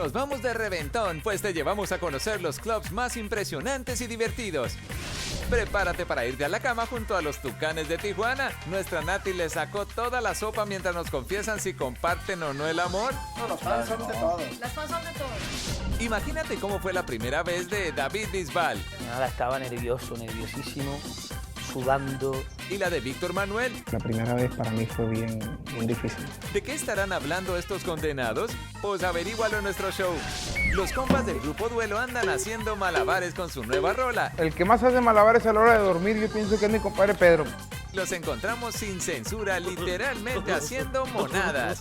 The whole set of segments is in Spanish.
nos vamos de reventón, pues te llevamos a conocer los clubs más impresionantes y divertidos. Prepárate para irte a la cama junto a los Tucanes de Tijuana. Nuestra Nati le sacó toda la sopa mientras nos confiesan si comparten o no el amor. No, los fans son de todo. Las fans son de todo. Imagínate cómo fue la primera vez de David Bisbal Nada, estaba nervioso, nerviosísimo, sudando. y la de Víctor Manuel. La primera vez para mí fue bien difícil. ¿De qué estarán hablando estos condenados? Pues averígualo en nuestro show. Los compas del Grupo Duelo andan haciendo malabares con su nueva rola. El que más hace malabares a la hora de dormir, yo pienso que es mi compadre Pedro. Los encontramos sin censura, literalmente haciendo monadas.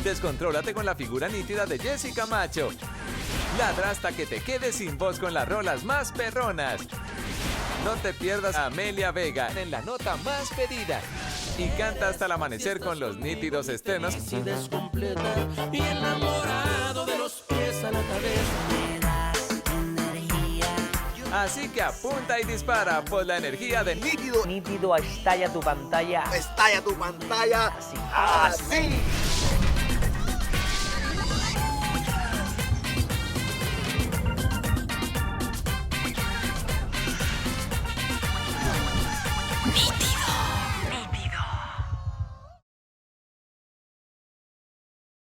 Descontrólate con la figura nítida de Jessica Macho. Ladra hasta que te quedes sin voz con las rolas más perronas. No te pierdas a Amelia Vega en la nota más pedida. Y canta hasta el amanecer con los nítidos estrenos. Y enamorado de los pies a la cabeza. Así que apunta y dispara, pues la energía de Nítido Nítido, estalla tu pantalla. Estalla tu pantalla Así. así.